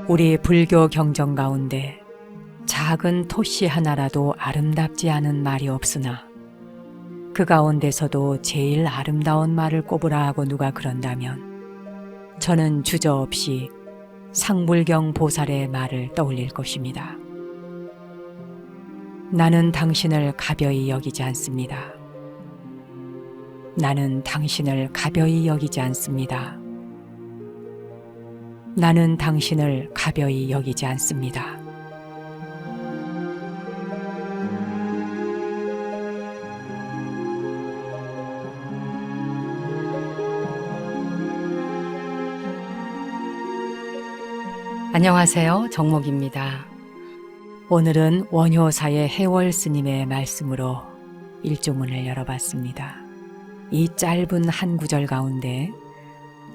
우리 불교 경전 가운데 작은 토씨 하나라도 아름답지 않은 말이 없으나 그 가운데서도 제일 아름다운 말을 꼽으라 하고 누가 그런다면 저는 주저없이 상불경 보살의 말을 떠올릴 것입니다. 나는 당신을 가벼이 여기지 않습니다. 나는 당신을 가벼이 여기지 않습니다. 나는 당신을 가벼이 여기지 않습니다. 안녕하세요. 정목입니다. 오늘은 원효사의 해월 스님의 말씀으로 일조문을 열어봤습니다. 이 짧은 한 구절 가운데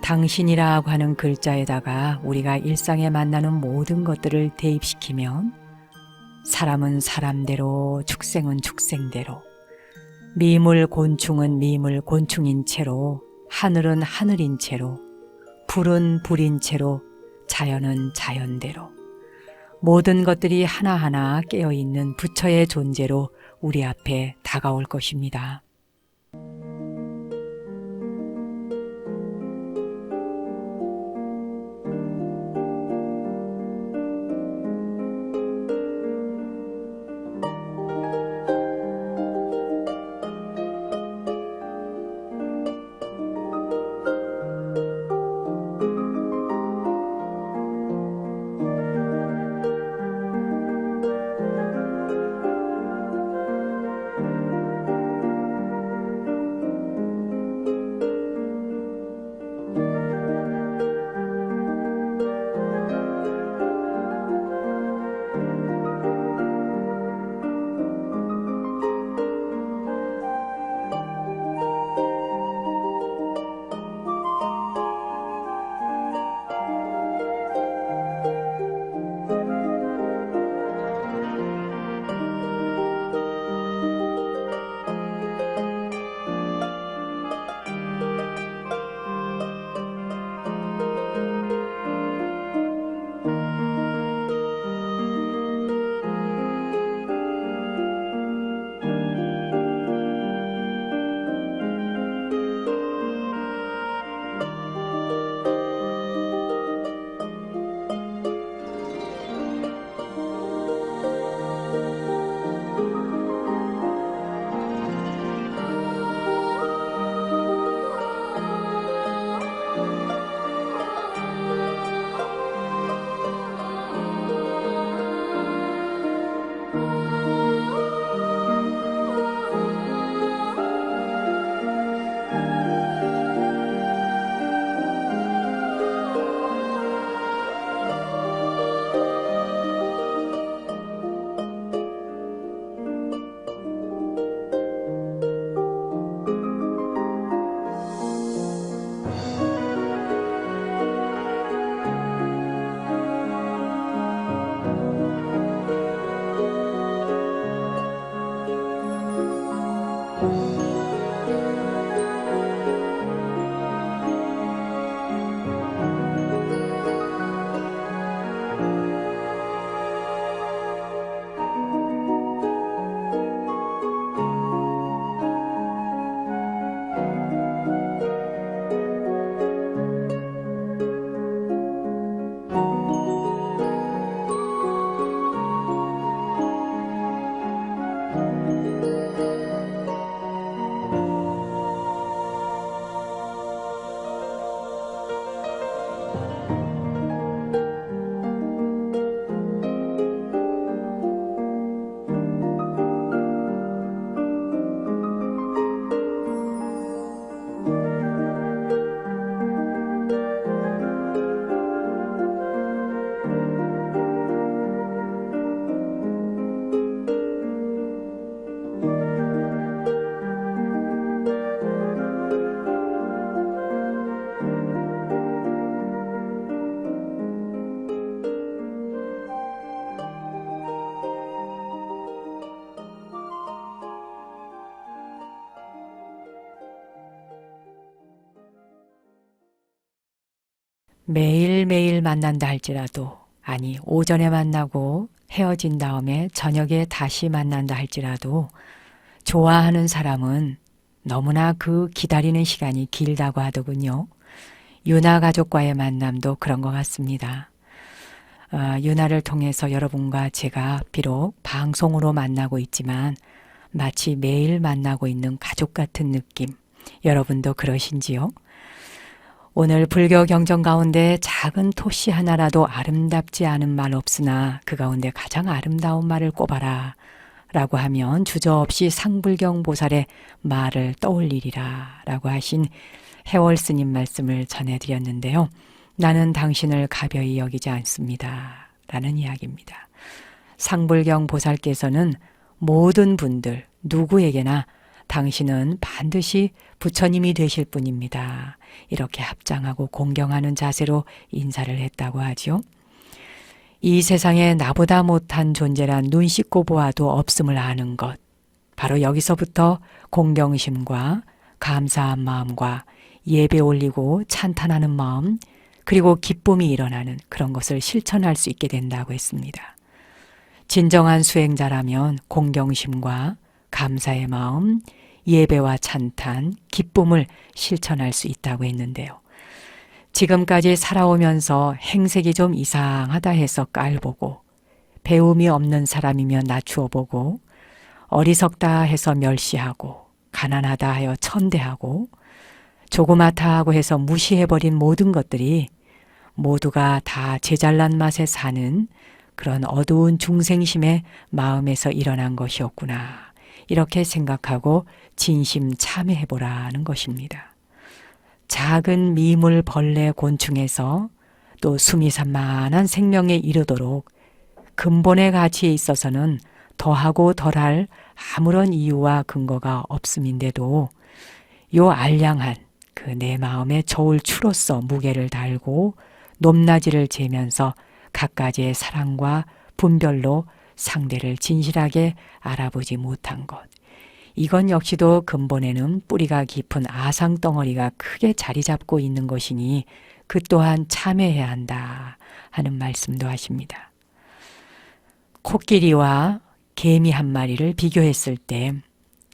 당신이라고 하는 글자에다가 우리가 일상에 만나는 모든 것들을 대입시키면 사람은 사람대로, 축생은 축생대로, 미물 곤충은 미물 곤충인 채로, 하늘은 하늘인 채로, 불은 불인 채로, 자연은 자연대로 모든 것들이 하나하나 깨어있는 부처의 존재로 우리 앞에 다가올 것입니다. 매일매일 만난다 할지라도 아니, 오전에 만나고 헤어진 다음에 저녁에 다시 만난다 할지라도 좋아하는 사람은 너무나 그 기다리는 시간이 길다고 하더군요. 유나 가족과의 만남도 그런 것 같습니다. 유나를 통해서 여러분과 제가 비록 방송으로 만나고 있지만 마치 매일 만나고 있는 가족 같은 느낌, 여러분도 그러신지요? 오늘 불교 경전 가운데 작은 토씨 하나라도 아름답지 않은 말 없으나 그 가운데 가장 아름다운 말을 꼽아라 라고 하면 주저없이 상불경 보살의 말을 떠올리리라 라고 하신 해월 스님 말씀을 전해드렸는데요. 나는 당신을 가벼이 여기지 않습니다 라는 이야기입니다. 상불경 보살께서는 모든 분들 누구에게나 당신은 반드시 부처님이 되실 분입니다. 이렇게 합장하고 공경하는 자세로 인사를 했다고 하죠. 이 세상에 나보다 못한 존재란 눈 씻고 보아도 없음을 아는 것. 바로 여기서부터 공경심과 감사한 마음과 예배 올리고 찬탄하는 마음, 그리고 기쁨이 일어나는 그런 것을 실천할 수 있게 된다고 했습니다. 진정한 수행자라면 공경심과 감사의 마음, 예배와 찬탄, 기쁨을 실천할 수 있다고 했는데요. 지금까지 살아오면서 행색이 좀 이상하다 해서 깔보고, 배움이 없는 사람이면 낮추어보고, 어리석다 해서 멸시하고, 가난하다 하여 천대하고, 조그맣다 해서 무시해버린 모든 것들이 모두가 다 제잘난 맛에 사는 그런 어두운 중생심의 마음에서 일어난 것이었구나. 이렇게 생각하고 진심 참회해보라는 것입니다. 작은 미물, 벌레, 곤충에서 또 숨이 산만한 생명에 이르도록 근본의 가치에 있어서는 더하고 덜할 아무런 이유와 근거가 없음인데도 요 알량한 그 내 마음의 저울 추로서 무게를 달고 높낮이를 재면서 갖가지의 사랑과 분별로 상대를 진실하게 알아보지 못한 것. 이건 역시도 근본에는 뿌리가 깊은 아상덩어리가 크게 자리 잡고 있는 것이니 그 또한 참회해야 한다 하는 말씀도 하십니다. 코끼리와 개미 한 마리를 비교했을 때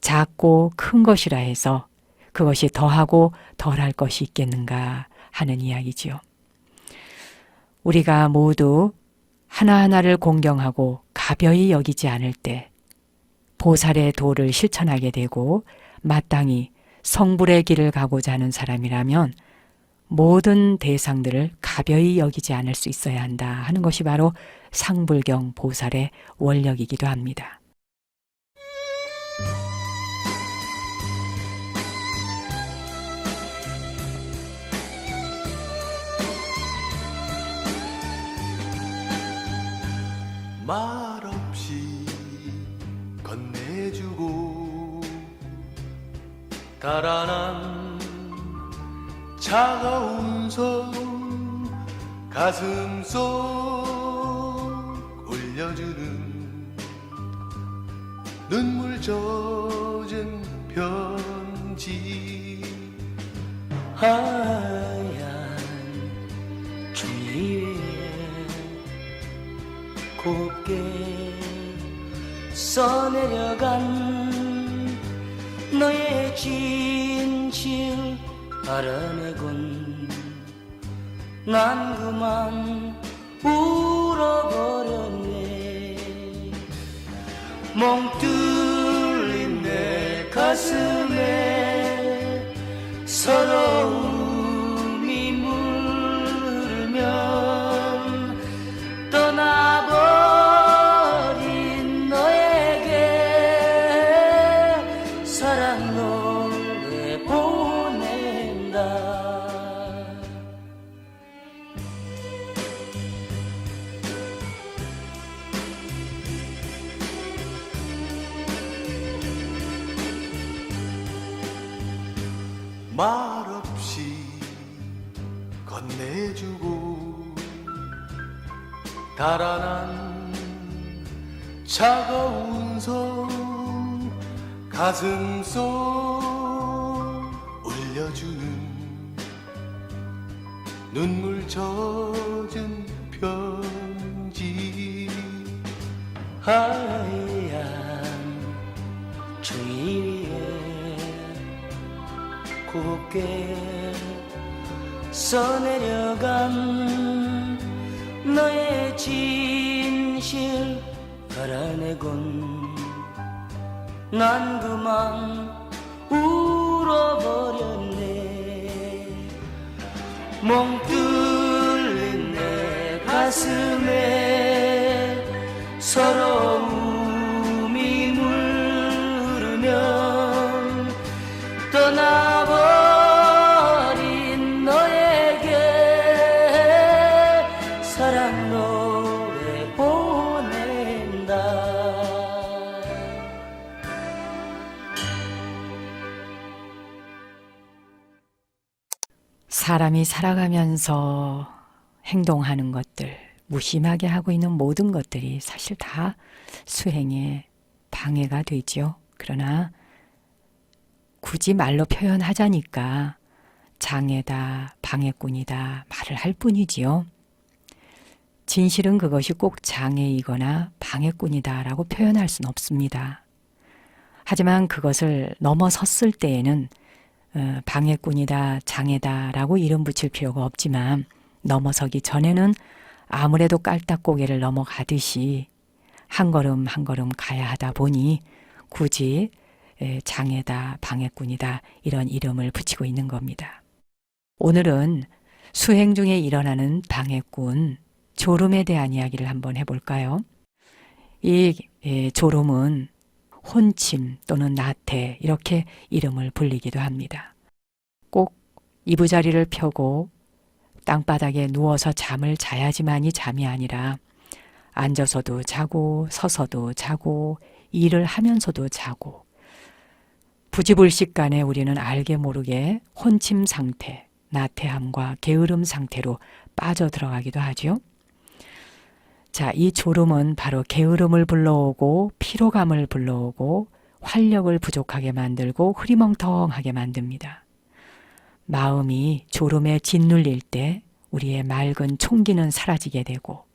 작고 큰 것이라 해서 그것이 더하고 덜할 것이 있겠는가 하는 이야기지요. 우리가 모두 하나하나를 공경하고 가벼이 여기지 않을 때 보살의 도를 실천하게 되고 마땅히 성불의 길을 가고자 하는 사람이라면 모든 대상들을 가벼이 여기지 않을 수 있어야 한다 하는 것이 바로 상불경 보살의 원력이기도 합니다. 말없이 건네주고 달아난 차가운 손 가슴 속 올려주는 눈물 젖은 편지 하얀 주위에 곱게 써내려간 너의 진실 알아내곤 난 그만 울어버렸네. 멍 뚫린 내 가슴에 서러움이 물면 떠나버린 너에게 사랑 노래 보낸다. 말없이 건네주고 달아난 차가운 손 가슴 속 올려주는 눈물 젖은 편지 하얀 주위에 곱게 써내려간 너의 진실 알아내곤 난 그만 울어버렸네. 멍 뚫린 내 가슴에 서러움이 물으면 떠나버린 너에게 사랑 노래 보낸다. 사람이 살아가면서 행동하는 것들, 무심하게 하고 있는 모든 것들이 사실 다 수행에 방해가 되죠. 그러나 굳이 말로 표현하자니까 장애다, 방해꾼이다 말을 할 뿐이지요. 진실은 그것이 꼭 장애이거나 방해꾼이다 라고 표현할 수는 없습니다. 하지만 그것을 넘어섰을 때에는 방해꾼이다, 장애다 라고 이름 붙일 필요가 없지만 넘어서기 전에는 아무래도 깔딱고개를 넘어가듯이 한 걸음 한 걸음 가야 하다 보니 굳이 장애다, 방해꾼이다 이런 이름을 붙이고 있는 겁니다. 오늘은 수행 중에 일어나는 방해꾼, 졸음에 대한 이야기를 한번 해볼까요? 이 졸음은 혼침 또는 나태 이렇게 이름을 불리기도 합니다. 꼭 이부자리를 펴고 땅바닥에 누워서 잠을 자야지만이 잠이 아니라 앉아서도 자고 서서도 자고 일을 하면서도 자고 부지불식간에 우리는 알게 모르게 혼침 상태, 나태함과 게으름 상태로 빠져들어가기도 하죠. 자, 이 졸음은 바로 게으름을 불러오고 피로감을 불러오고 활력을 부족하게 만들고 흐리멍텅하게 만듭니다. 마음이 졸음에 짓눌릴 때 우리의 맑은 총기는 사라지게 되고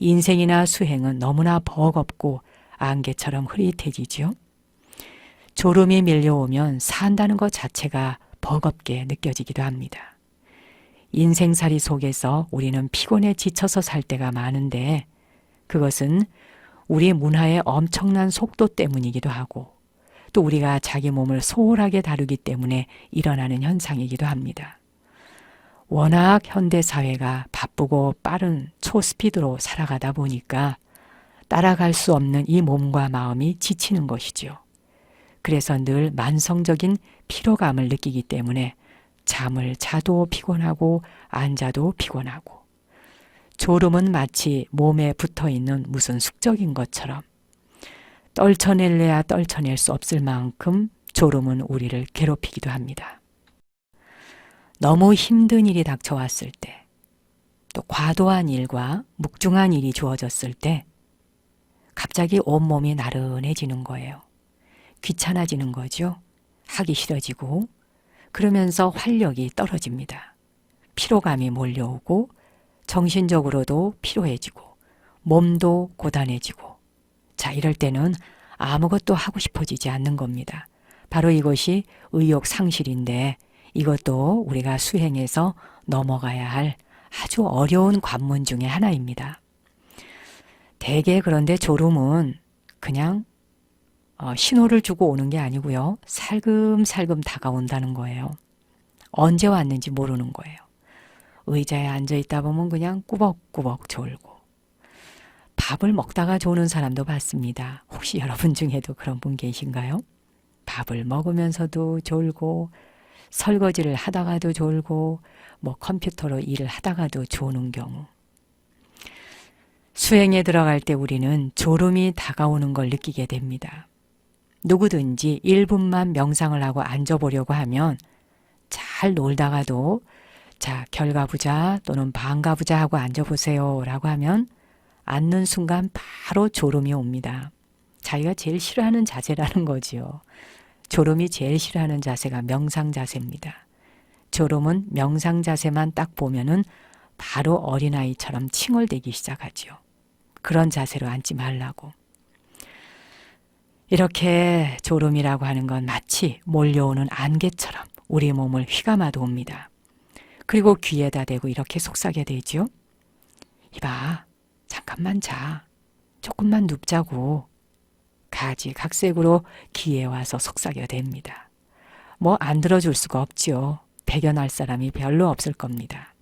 인생이나 수행은 너무나 버겁고 안개처럼 흐릿해지죠. 졸음이 밀려오면 산다는 것 자체가 버겁게 느껴지기도 합니다. 인생살이 속에서 우리는 피곤에 지쳐서 살 때가 많은데 그것은 우리 문화의 엄청난 속도 때문이기도 하고 또 우리가 자기 몸을 소홀하게 다루기 때문에 일어나는 현상이기도 합니다. 워낙 현대사회가 바쁘고 빠른 초스피드로 살아가다 보니까 따라갈 수 없는 이 몸과 마음이 지치는 것이죠. 그래서 늘 만성적인 피로감을 느끼기 때문에 잠을 자도 피곤하고 앉아도 피곤하고 졸음은 마치 몸에 붙어있는 무슨 숙적인 것처럼 떨쳐낼래야 떨쳐낼 수 없을 만큼 졸음은 우리를 괴롭히기도 합니다. 너무 힘든 일이 닥쳐왔을 때, 또 과도한 일과 묵중한 일이 주어졌을 때 갑자기 온몸이 나른해지는 거예요. 귀찮아지는 거죠. 하기 싫어지고 그러면서 활력이 떨어집니다. 피로감이 몰려오고 정신적으로도 피로해지고 몸도 고단해지고 자, 이럴 때는 아무것도 하고 싶어지지 않는 겁니다. 바로 이것이 의욕 상실인데 이것도 우리가 수행에서 넘어가야 할 아주 어려운 관문 중에 하나입니다. 대개 그런데 졸음은 그냥 신호를 주고 오는 게 아니고요. 살금살금 다가온다는 거예요. 언제 왔는지 모르는 거예요. 의자에 앉아있다 보면 그냥 꾸벅꾸벅 졸고 밥을 먹다가 조는 사람도 봤습니다. 혹시 여러분 중에도 그런 분 계신가요? 밥을 먹으면서도 졸고 설거지를 하다가도 졸고 컴퓨터로 일을 하다가도 조는 경우. 수행에 들어갈 때 우리는 졸음이 다가오는 걸 느끼게 됩니다. 누구든지 1분만 명상을 하고 앉아보려고 하면 잘 놀다가도 자, 결과부자 또는 반가부자 하고 앉아보세요 라고 하면 앉는 순간 바로 졸음이 옵니다. 자기가 제일 싫어하는 자세라는 거지요. 졸음이 제일 싫어하는 자세가 명상 자세입니다. 졸음은 명상 자세만 딱 보면은 바로 어린아이처럼 칭얼대기 시작하지요. 그런 자세로 앉지 말라고. 이렇게 졸음이라고 하는 건 마치 몰려오는 안개처럼 우리 몸을 휘감아도 옵니다. 그리고 귀에다 대고 이렇게 속삭여 대지요. 이봐, 잠깐만 자. 조금만 눕자고. 가지각색으로 귀에 와서 속삭여 댑니다. 뭐 안 들어줄 수가 없지요. 배견할 사람이 별로 없을 겁니다.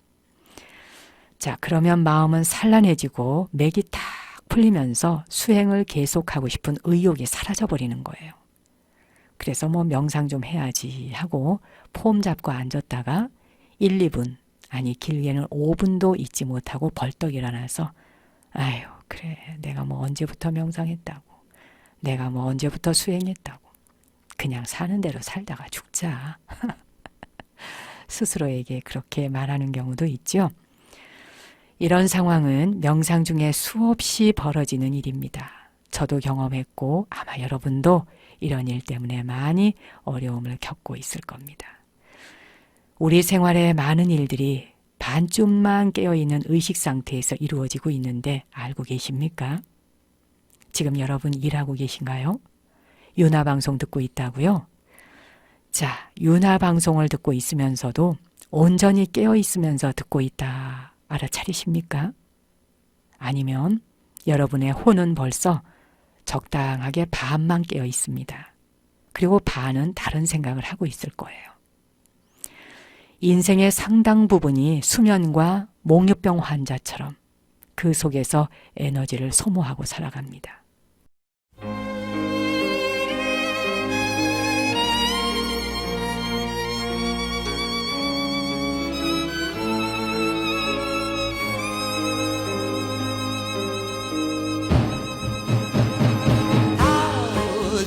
자, 그러면 마음은 산란해지고 맥이 탁 풀리면서 수행을 계속하고 싶은 의욕이 사라져버리는 거예요. 그래서 뭐 명상 좀 해야지 하고 폼 잡고 앉았다가 1, 2분, 아니 길게는 5분도 있지 못하고 벌떡 일어나서 아유 그래 내가 뭐 언제부터 명상했다고, 내가 뭐 언제부터 수행했다고, 그냥 사는 대로 살다가 죽자. 스스로에게 그렇게 말하는 경우도 있죠. 이런 상황은 명상 중에 수없이 벌어지는 일입니다. 저도 경험했고 아마 여러분도 이런 일 때문에 많이 어려움을 겪고 있을 겁니다. 우리 생활의 많은 일들이 반쯤만 깨어있는 의식 상태에서 이루어지고 있는데 알고 계십니까? 지금 여러분 일하고 계신가요? 윤화방송 듣고 있다고요? 자, 윤화방송을 듣고 있으면서도 온전히 깨어있으면서 듣고 있다 알아차리십니까? 아니면 여러분의 혼은 벌써 적당하게 반만 깨어 있습니다. 그리고 반은 다른 생각을 하고 있을 거예요. 인생의 상당 부분이 수면과 몽유병 환자처럼 그 속에서 에너지를 소모하고 살아갑니다.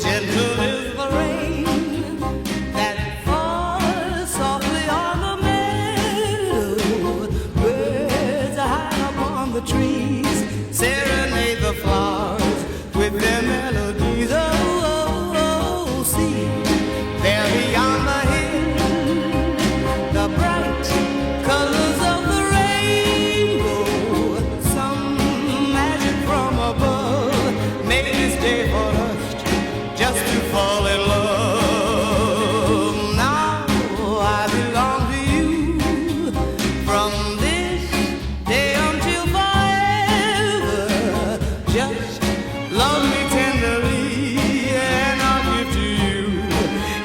Gentle is the rain that falls softly on the meadow. Birds are high upon the trees, serenade the flowers with their melodies. Oh, oh, oh, see, there beyond the hill, the bright colors of the rainbow. Some magic from above made this day for us just to fall in love. Now I belong to you from this day until forever. Just love me tenderly and I'll give to you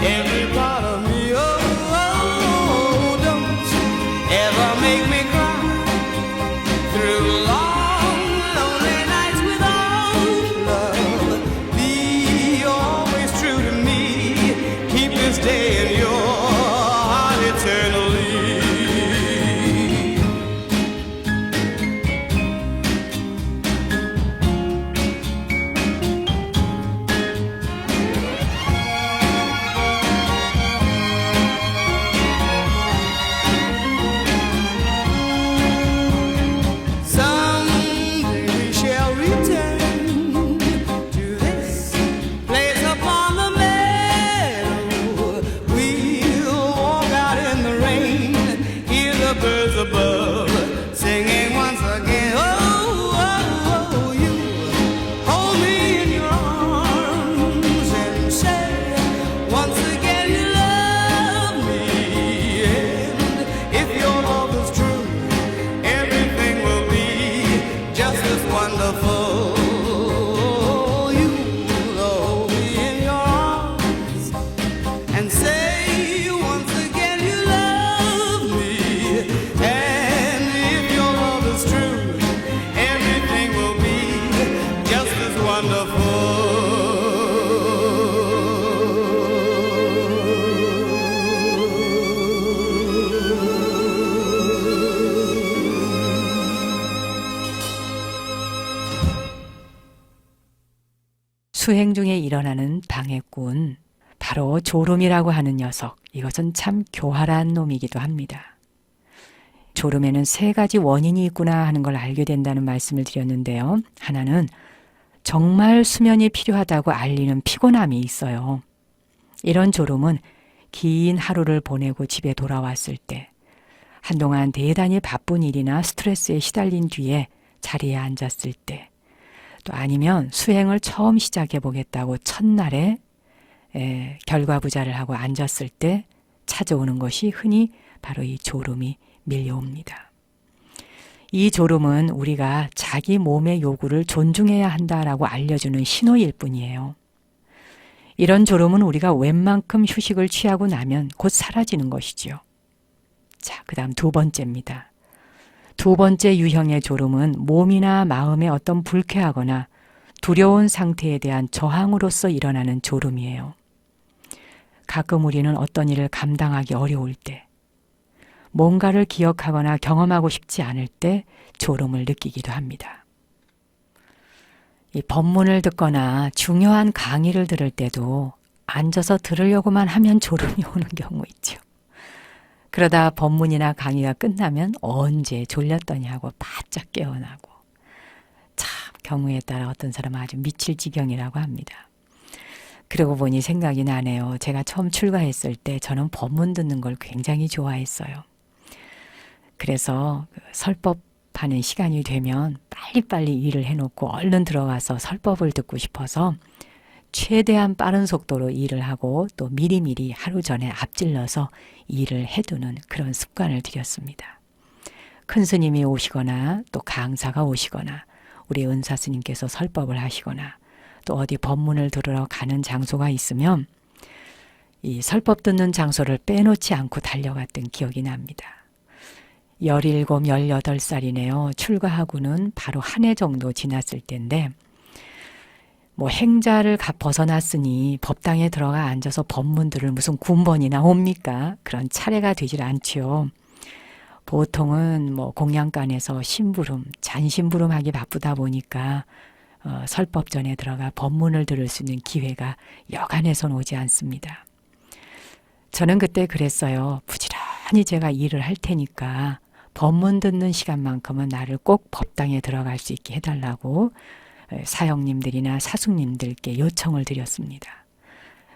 every part of me. Oh, oh, oh, don't ever make me cry through long, lonely nights without love. Be always true to me. Keep this day in your heart eternally. Someday we shall return to this place upon the meadow. We'll walk out in the rain, hear the birds above singing once again. Oh, oh, oh, you hold me in your arms and say once again you love me. And if your love is true, everything will be just as wonderful. You hold me in your arms and say once again you love me. And if your love is true, everything will be just as 수행 중에 일어나는 방해꾼, 바로 졸음이라고 하는 녀석, 이것은 참 교활한 놈이기도 합니다. 졸음에는 3가지 원인이 있구나 하는 걸 알게 된다는 말씀을 드렸는데요. 하나는 정말 수면이 필요하다고 알리는 피곤함이 있어요. 이런 졸음은 긴 하루를 보내고 집에 돌아왔을 때, 한동안 대단히 바쁜 일이나 스트레스에 시달린 뒤에 자리에 앉았을 때, 또 아니면 수행을 처음 시작해 보겠다고 첫날에 결과부자를 하고 앉았을 때 찾아오는 것이 흔히 바로 이 졸음이 밀려옵니다. 이 졸음은 우리가 자기 몸의 요구를 존중해야 한다라고 알려주는 신호일 뿐이에요. 이런 졸음은 우리가 웬만큼 휴식을 취하고 나면 곧 사라지는 것이지요. 자, 그 다음 두 번째입니다. 두 번째 유형의 졸음은 몸이나 마음에 어떤 불쾌하거나 두려운 상태에 대한 저항으로서 일어나는 졸음이에요. 가끔 우리는 어떤 일을 감당하기 어려울 때, 뭔가를 기억하거나 경험하고 싶지 않을 때 졸음을 느끼기도 합니다. 이 법문을 듣거나 중요한 강의를 들을 때도 앉아서 들으려고만 하면 졸음이 오는 경우 있죠. 그러다 법문이나 강의가 끝나면 언제 졸렸더니 하고 바짝 깨어나고, 참 경우에 따라 어떤 사람은 아주 미칠 지경이라고 합니다. 그러고 보니 생각이 나네요. 제가 처음 출가했을 때 저는 법문 듣는 걸 굉장히 좋아했어요. 그래서 설법하는 시간이 되면 빨리빨리 일을 해놓고 얼른 들어가서 설법을 듣고 싶어서 최대한 빠른 속도로 일을 하고 또 미리미리 하루 전에 앞질러서 일을 해두는 그런 습관을 들였습니다. 큰 스님이 오시거나 또 강사가 오시거나 우리 은사 스님께서 설법을 하시거나 또 어디 법문을 들으러 가는 장소가 있으면 이 설법 듣는 장소를 빼놓지 않고 달려갔던 기억이 납니다. 17, 18살이네요. 출가하고는 바로 한 해 정도 지났을 때인데 뭐 행자를 벗어났으니 법당에 들어가 앉아서 법문들을 무슨 군번이나 옵니까? 그런 차례가 되질 않지요. 보통은 뭐 공양간에서 심부름, 잔심부름하기 바쁘다 보니까 설법전에 들어가 법문을 들을 수 있는 기회가 여간해선 오지 않습니다. 저는 그때 그랬어요. 부지런히 제가 일을 할 테니까 법문 듣는 시간만큼은 나를 꼭 법당에 들어갈 수 있게 해달라고 사형님들이나 사숙님들께 요청을 드렸습니다.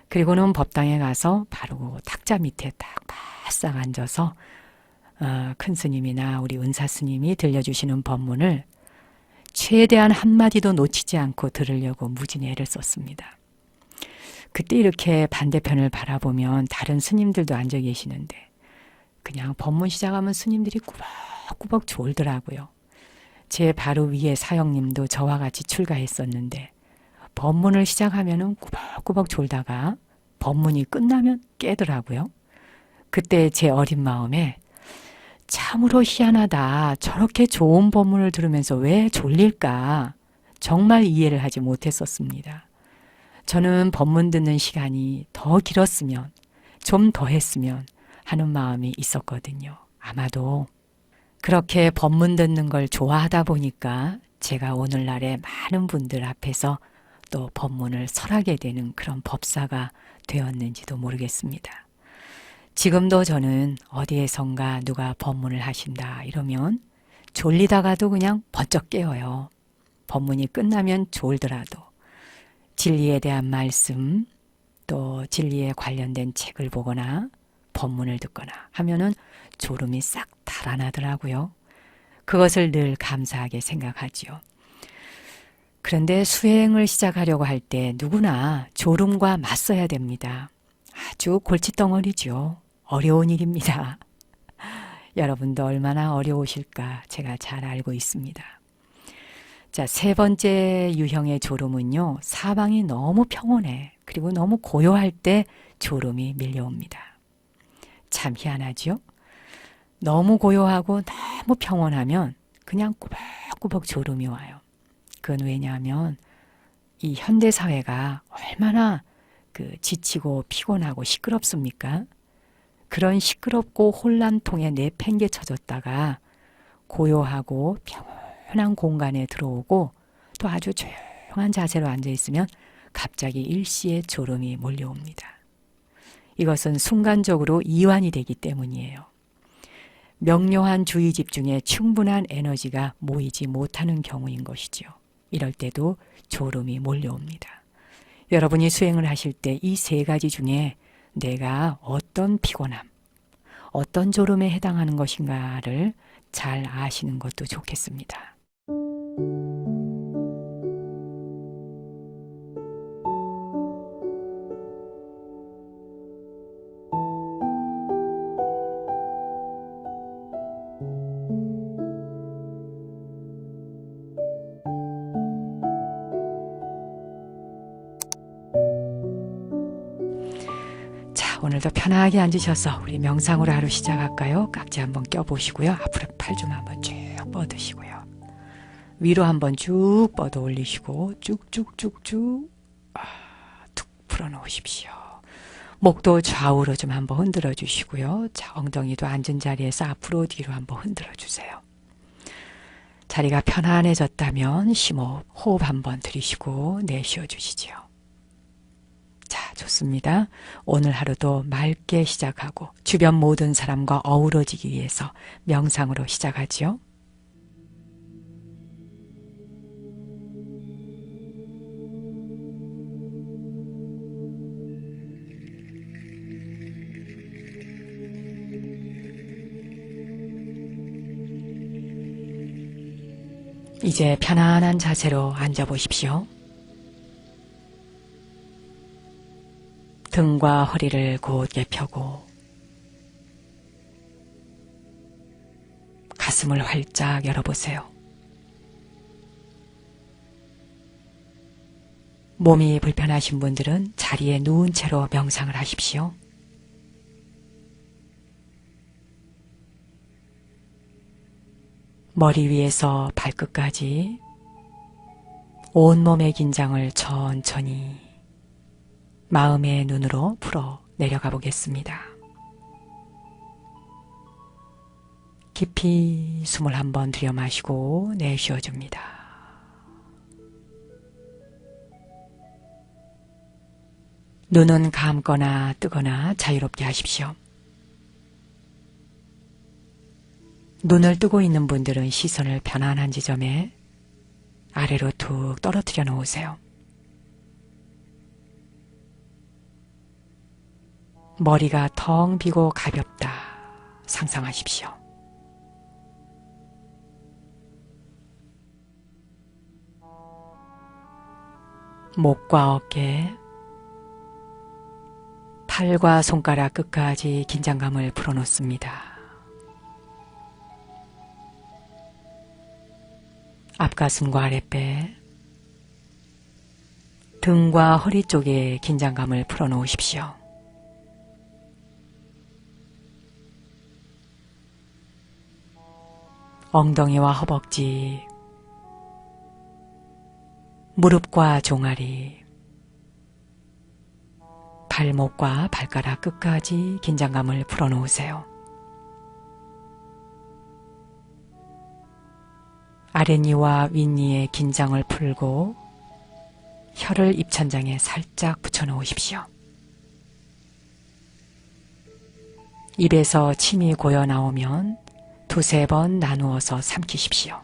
그리고는 법당에 가서 바로 탁자 밑에 딱 바싹 앉아서 큰 스님이나 우리 은사 스님이 들려주시는 법문을 최대한 한마디도 놓치지 않고 들으려고 무진 애를 썼습니다. 그때 이렇게 반대편을 바라보면 다른 스님들도 앉아 계시는데 그냥 법문 시작하면 스님들이 꾸벅꾸벅 졸더라고요. 제 바로 위에 사형님도 저와 같이 출가했었는데 법문을 시작하면은 꾸벅꾸벅 졸다가 법문이 끝나면 깨더라고요. 그때 제 어린 마음에 참으로 희한하다. 저렇게 좋은 법문을 들으면서 왜 졸릴까? 정말 이해를 하지 못했었습니다. 저는 법문 듣는 시간이 더 길었으면, 좀 더 했으면 하는 마음이 있었거든요. 아마도 그렇게 법문 듣는 걸 좋아하다 보니까 제가 오늘날에 많은 분들 앞에서 또 법문을 설하게 되는 그런 법사가 되었는지도 모르겠습니다. 지금도 저는 어디에선가 누가 법문을 하신다 이러면 졸리다가도 그냥 번쩍 깨어요. 법문이 끝나면 졸더라도 진리에 대한 말씀 또 진리에 관련된 책을 보거나 법문을 듣거나 하면은 졸음이 싹 달아나더라고요. 그것을 늘 감사하게 생각하지요. 그런데 수행을 시작하려고 할 때 누구나 졸음과 맞서야 됩니다. 아주 골칫덩어리죠. 어려운 일입니다. 여러분도 얼마나 어려우실까 제가 잘 알고 있습니다. 자, 세 번째 유형의 졸음은요. 사방이 너무 평온해. 그리고 너무 고요할 때 졸음이 밀려옵니다. 참 희한하죠? 너무 고요하고 너무 평온하면 그냥 꾸벅꾸벅 졸음이 와요. 그건 왜냐하면 이 현대사회가 얼마나 지치고 피곤하고 시끄럽습니까? 그런 시끄럽고 혼란통에 내팽개쳐졌다가 고요하고 평온한 공간에 들어오고 또 아주 조용한 자세로 앉아있으면 갑자기 일시에 졸음이 몰려옵니다. 이것은 순간적으로 이완이 되기 때문이에요. 명료한 주의 집중에 충분한 에너지가 모이지 못하는 경우인 것이죠. 이럴 때도 졸음이 몰려옵니다. 여러분이 수행을 하실 때 이 세 가지 중에 내가 어떤 피곤함, 어떤 졸음에 해당하는 것인가를 잘 아시는 것도 좋겠습니다. 먼저 편하게 앉으셔서 우리 명상으로 하루 시작할까요? 깍지 한번 껴보시고요. 앞으로 팔 좀 한번 쭉 뻗으시고요. 위로 한번 쭉 뻗어 올리시고 쭉쭉쭉쭉 툭 풀어놓으십시오. 목도 좌우로 좀 한번 흔들어 주시고요. 자, 엉덩이도 앉은 자리에서 앞으로 뒤로 한번 흔들어 주세요. 자리가 편안해졌다면 심호흡, 호흡 한번 들이쉬고 내쉬어 주시지요. 자, 좋습니다. 오늘 하루도 맑게 시작하고 주변 모든 사람과 어우러지기 위해서 명상으로 시작하지요. 이제 편안한 자세로 앉아보십시오. 등과 허리를 곧게 펴고 가슴을 활짝 열어보세요. 몸이 불편하신 분들은 자리에 누운 채로 명상을 하십시오. 머리 위에서 발끝까지 온몸의 긴장을 천천히 마음의 눈으로 풀어 내려가 보겠습니다. 깊이 숨을 한번 들여 마시고 내쉬어 줍니다. 눈은 감거나 뜨거나 자유롭게 하십시오. 눈을 뜨고 있는 분들은 시선을 편안한 지점에 아래로 툭 떨어뜨려 놓으세요. 머리가 텅 비고 가볍다 상상하십시오. 목과 어깨, 팔과 손가락 끝까지 긴장감을 풀어놓습니다. 앞가슴과 아랫배, 등과 허리 쪽에 긴장감을 풀어놓으십시오. 엉덩이와 허벅지, 무릎과 종아리, 발목과 발가락 끝까지 긴장감을 풀어놓으세요. 아랫니와 윗니의 긴장을 풀고 혀를 입천장에 살짝 붙여놓으십시오. 입에서 침이 고여 나오면 두세 번 나누어서 삼키십시오.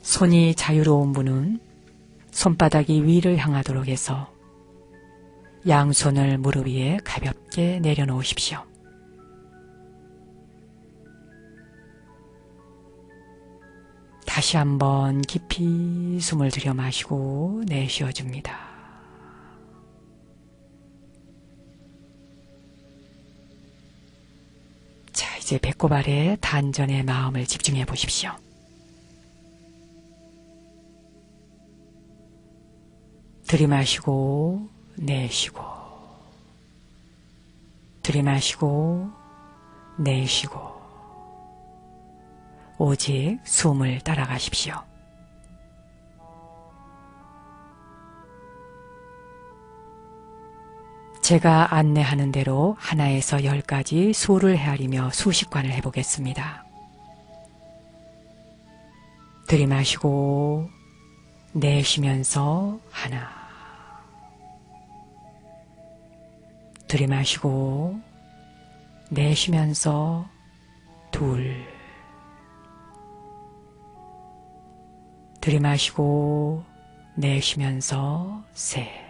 손이 자유로운 분은 손바닥이 위를 향하도록 해서 양손을 무릎 위에 가볍게 내려놓으십시오. 다시 한번 깊이 숨을 들여 마시고 내쉬어 줍니다. 자, 이제 배꼽 아래 단전에 마음을 집중해 보십시오. 들이마시고 내쉬고, 들이마시고 내쉬고, 오직 숨을 따라가십시오. 제가 안내하는 대로 하나에서 10까지 수를 헤아리며 수식관을 해보겠습니다. 들이마시고 내쉬면서 하나, 들이마시고 내쉬면서 둘, 들이마시고 내쉬면서 셋,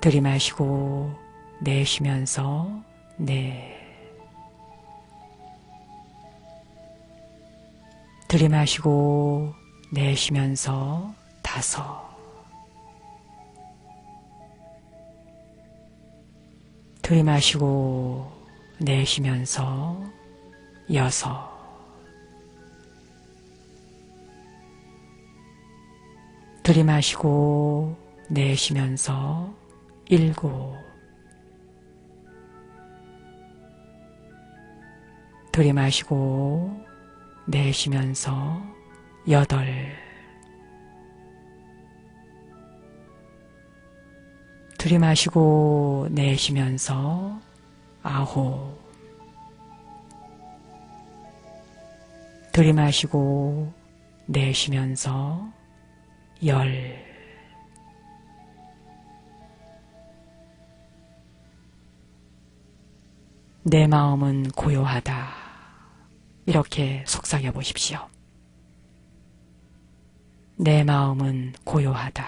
들이마시고 내쉬면서 넷, 들이마시고 내쉬면서 다섯, 들이마시고 내쉬면서 여섯, 들이마시고 내쉬면서 7, 들이마시고 내쉬면서 8, 들이마시고 내쉬면서 9, 들이마시고 내쉬면서 10, 내 마음은 고요하다. 이렇게 속삭여 보십시오. 내 마음은 고요하다.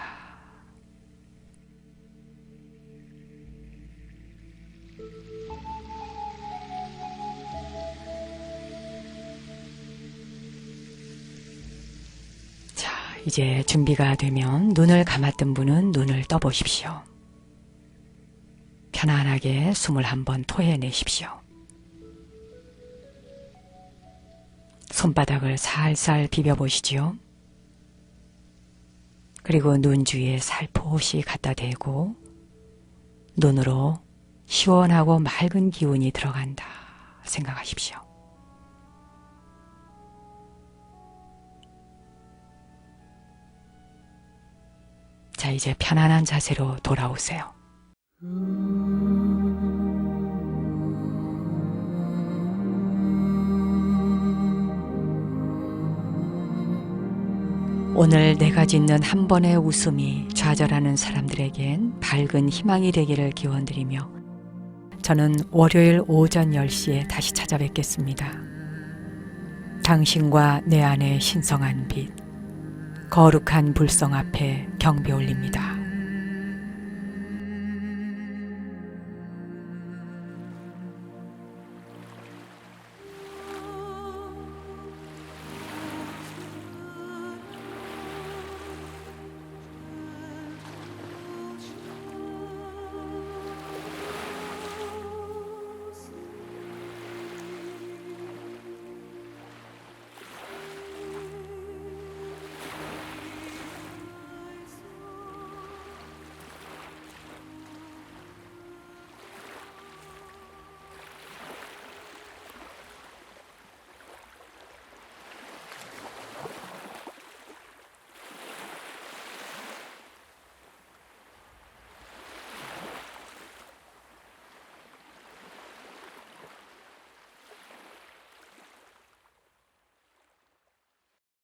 자, 이제 준비가 되면 눈을 감았던 분은 눈을 떠보십시오. 편안하게 숨을 한번 토해내십시오. 손바닥을 살살 비벼보시지요. 그리고 눈 주위에 살포시 갖다 대고 눈으로 시원하고 맑은 기운이 들어간다 생각하십시오. 자, 이제 편안한 자세로 돌아오세요. 오늘 내가 짓는 한 번의 웃음이 좌절하는 사람들에겐 밝은 희망이 되기를 기원드리며 저는 월요일 오전 10시에 다시 찾아뵙겠습니다. 당신과 내 안의 신성한 빛, 거룩한 불성 앞에 경배 올립니다.